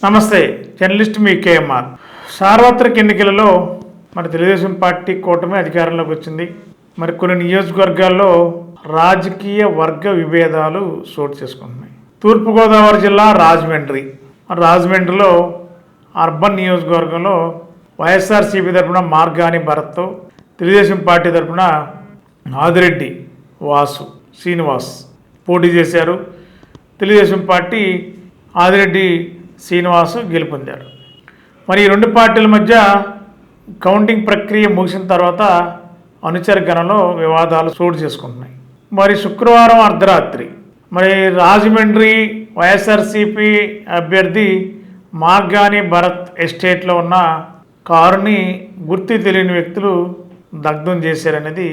నమస్తే, జర్నలిస్ట్ మీ కేఎంఆర్. సార్వత్రిక ఎన్నికలలో మరి తెలుగుదేశం పార్టీ కూటమి అధికారంలోకి వచ్చింది. మరి కొన్ని నియోజకవర్గాల్లో రాజకీయ వర్గ విభేదాలు చోటు చేసుకుంటున్నాయి. తూర్పుగోదావరి జిల్లా రాజమండ్రిలో అర్బన్ నియోజకవర్గంలో వైఎస్ఆర్సీపీ తరఫున మార్గాని భరత్తో, తెలుగుదేశం పార్టీ తరఫున ఆదిరెడ్డి శ్రీనివాస్ పోటీ చేశారు. తెలుగుదేశం పార్టీ ఆదిరెడ్డి శ్రీనివాస్ గెలుపొందారు. మరి ఈ రెండు పార్టీల మధ్య కౌంటింగ్ ప్రక్రియ ముగిసిన తర్వాత అనుచర గణంలో వివాదాలు చోటు చేసుకుంటున్నాయి. మరి శుక్రవారం అర్ధరాత్రి మరి రాజమండ్రి వైఎస్ఆర్సీపీ అభ్యర్థి మార్గాని భరత్ ఎస్టేట్లో ఉన్న కారుని గుర్తు తెలియని వ్యక్తులు దగ్ధం చేశారనేది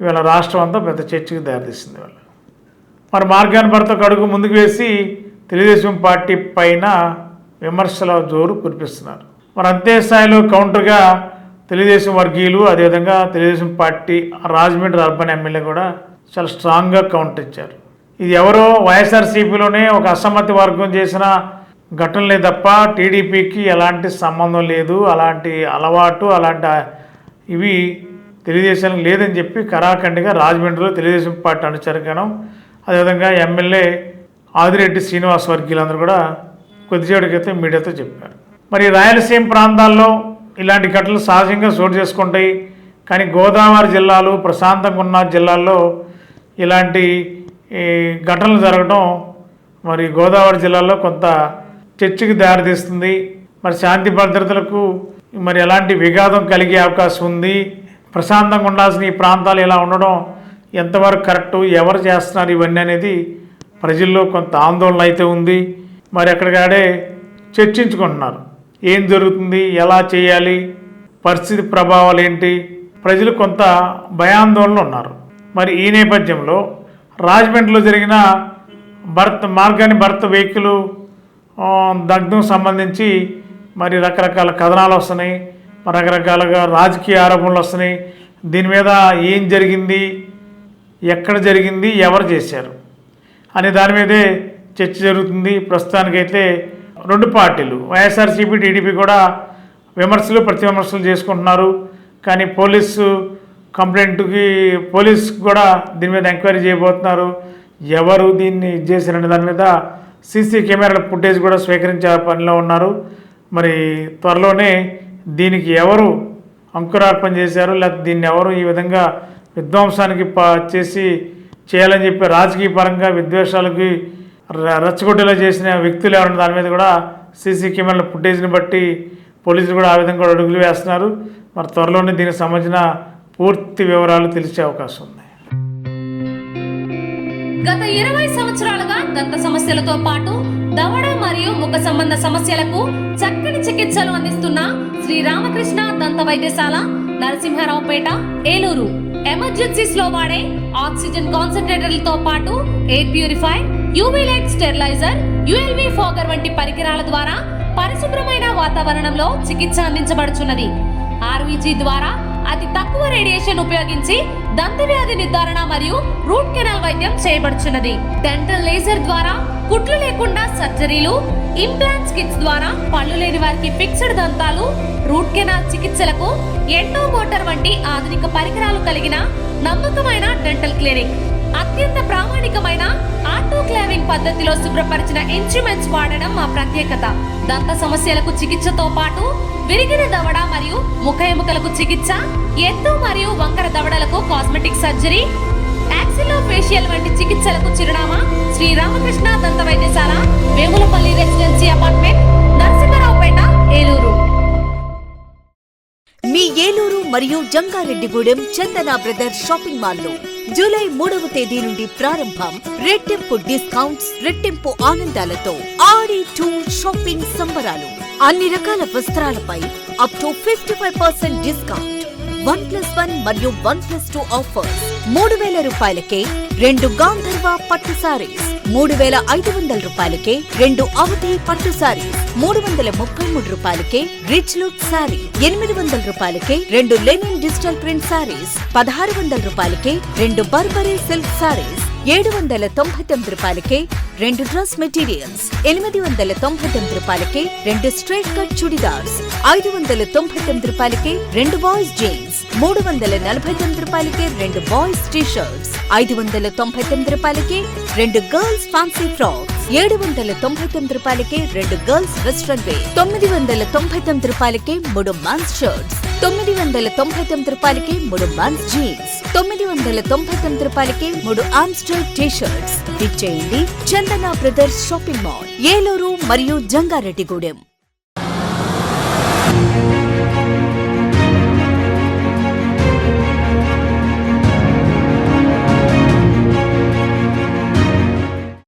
ఇవాళ రాష్ట్రం అంతా పెద్ద చర్చకు దారితీసింది. మరి మార్గాని భరత్ ఒక అడుగు ముందుకు వేసి తెలుగుదేశం పార్టీ పైన విమర్శల జోరు కురిపిస్తున్నారు. మరి అంతే స్థాయిలో కౌంటర్గా తెలుగుదేశం వర్గీయులు, అదేవిధంగా Telugu Desam party Rajahmundry urban MLA కూడా చాలా స్ట్రాంగ్గా కౌంటర్ ఇచ్చారు. ఇది ఎవరో వైఎస్ఆర్సీపీలోనే ఒక అసమ్మతి వర్గం చేసిన ఘటనలే తప్ప టీడీపీకి ఎలాంటి సంబంధం లేదు, అలాంటి అలవాటు ఇవి తెలుగుదేశానికి లేదని చెప్పి కరాఖండిగా రాజమండ్రిలో తెలుగుదేశం పార్టీ అనుచరగణం, అదేవిధంగా ఎమ్మెల్యే ఆదిరెడ్డి శ్రీనివాస్ వర్గీయులందరూ కూడా కొద్దిసేపటి క్రితం మీడియాతో చెప్పారు. మరి రాయలసీమ ప్రాంతాల్లో ఇలాంటి ఘటనలు సహజంగా చోటు చేసుకుంటాయి. కానీ గోదావరి జిల్లాలు, ప్రశాంతంగా ఉన్న జిల్లాల్లో ఇలాంటి ఘటనలు జరగడం మరి గోదావరి జిల్లాలో కొంత చర్చకి దారితీస్తుంది. మరి శాంతి భద్రతలకు మరి ఎలాంటి విఘాతం కలిగే అవకాశం ఉంది. ప్రశాంతంగా ఉండాల్సిన ఈ ప్రాంతాలు ఇలా ఉండడం ఎంతవరకు కరెక్టు, ఎవరు చేస్తున్నారు ఇవన్నీ అనేది ప్రజల్లో కొంత ఆందోళన అయితే ఉంది. మరి అక్కడికాడే చర్చించుకుంటున్నారు, ఏం జరుగుతుంది, ఎలా చేయాలి, పరిస్థితి ప్రభావాలు ఏంటి, ప్రజలు కొంత భయాందోళన ఉన్నారు. మరి ఈ నేపథ్యంలో రాజమండ్రిలో జరిగిన మార్గాని భరత్ వెహికల్ దగ్ధం సంబంధించి మరి రకరకాల కథనాలు వస్తున్నాయి, మరి రకరకాలుగా రాజకీయ ఆరోపణలు వస్తున్నాయి. దీని మీద ఏం జరిగింది, ఎక్కడ జరిగింది, ఎవరు చేశారు అనే దాని మీదే చర్చ జరుగుతుంది. ప్రస్తుతానికైతే రెండు పార్టీలు వైఎస్ఆర్సీపీ, టీడీపీ కూడా విమర్శలు ప్రతి విమర్శలు చేసుకుంటున్నారు. కానీ పోలీసు కూడా దీని మీద ఎంక్వైరీ చేయబోతున్నారు. ఎవరు దీన్ని చేశారనే దాని మీద సీసీ కెమెరాల ఫుటేజ్ కూడా స్వీకరించే పనిలో ఉన్నారు. మరి త్వరలోనే దీనికి ఎవరు అంకురార్పణ చేశారు, లేకపోతే దీన్ని ఎవరు ఈ విధంగా విధ్వంసానికి చేయాలని చెప్పి రాజకీయ పరంగా విద్వేషాలకి రెచ్చగొట్టేలా చేసిన వ్యక్తులు ఎవరన్న దాని మీద కూడా సీసీ కెమెరాల ఫుటేజ్ని బట్టి పోలీసులు కూడా ఆ విధంగా కూడా అడుగులు వేస్తున్నారు. మరి త్వరలోనే దీనికి సంబంధించిన పూర్తి వివరాలు తెలిసే అవకాశం ఉంది. గత 20 సంవత్సరాలుగా దంత సమస్యలతో పాటు దవడ మరియు ముఖ సంబంధ సమస్యలకు చక్కని చికిత్సలు అందిస్తున్న శ్రీ రామకృష్ణ దంత వైద్యశాల, నరసింహారావుపేట, ఏలూరు. ఎమర్జెన్సీస్ లో వాడే ఆక్సిజన్ కాన్సంట్రేటర్లతో పాటు air purifier, UV light steriliser, ULV fogger వంటి పరికరాల ద్వారా పరిశుభ్రమైన వాతావరణంలో చికిత్స అందించబడుచున్నది. ఆర్వీజీ ద్వారా అతి తక్కువ రేడియేషన్ ఉపయోగించి దంత వ్యాధి నిర్ధారణ మరియు రూట్ కెనాల్ వైద్యం చేయబడుచున్నది. డెంటల్ లేజర్ ద్వారా కుట్లు లేకుండా సర్జరీలు, ఇంప్లాంట్స్ కిట్స్ ద్వారా పళ్ళు లేని వారికి ఫిక్స్డ్ దంతాలు, రూట్ కెనాల్ చికిత్సలకు ఎండో మోటార్ వంటి ఆధునిక పరికరాలు కలిగిన నమ్మకమైన డెంటల్ క్లినిక్. అత్యంత ప్రామాణికమైన ఆటోక్లావింగ్ పద్ధతిలో శుభ్రపరిచిన ఇన్స్ట్రుమెంట్స్ వాడడం మా ప్రత్యేకత. దంత సమస్యలకు చికిత్సతో పాటు విరిగిన దవడ మరియు ముఖ ఎముకలకు చికిత్స, ఎత్తు మరియు వంకర దవడలకు కాస్మెటిక్ సర్జరీ, యాక్సిలోఫేషియల్ వంటి చికిత్సలకు చిరునామా శ్రీ రామకృష్ణ దంత వైద్యశాల, వేములపల్లి రెసిడెన్సీ అపార్ట్మెంట్, నరసింహారావుపేట, ఏలూరు. మీ ఏలూరు మరియు జంగారెడ్డిగూడెం చందన బ్రదర్స్ షాపింగ్ మాల్లో జూలై 3వ తేదీ నుండి ప్రారంభం. రెట్టింపు డిస్కౌంట్స్, రెట్టింపు ఆనందాలతో ఆడి టూర్ షాపింగ్ సంబరాలు. అన్ని రకాల వస్త్రాలపై అప్ టు 55% డిస్కౌంట్. 1+1 మరియు 1+2 ఆఫర్స్. 3,000 రూపాయలకే 2 గాంధర్వ పట్టు సారీస్, 3,500 రూపాయలకే 2 అవధి పట్టు సారీస్, 333 రూపాయలకే రిచ్ లుక్ సారీ, 800 రూపాయలకే 2 లెనిన్ డిజిటల్ ప్రింట్ సారీస్, 1,600 రూపాయలకే 2 బర్బరీ సిల్క్ సారీస్, 799 రూపాయలకే 2 డ్రెస్ మెటీరియల్స్, 899 రూపాయలకే 2 స్ట్రైట్ కట్ చుడిదార్స్, 599 రూపాయలకే 2 బాయ్స్ జీన్స్, 349 రూపాయలకే 2 బాయ్స్ టీ షర్ట్స్, 599 రూపాయలకే 2 గర్ల్స్ ఫ్యాన్సీ ఫ్రాక్స్, 799 రూపాయలకే 2 గర్ల్స్ వెస్ట్రన్ వేర్, 999 రూపాయలకే 3 మెన్స్ షర్ట్స్, 999 రూపాయలకే 3 మెన్స్ జీన్స్, 999 రూపాయలకే 3 ఆమ్స్టర్ టీ షర్ట్స్. విచ్చేయండి చందన బ్రదర్స్ షాపింగ్ మాల్, ఏలూరు మరియు జంగారెడ్డిగూడెం.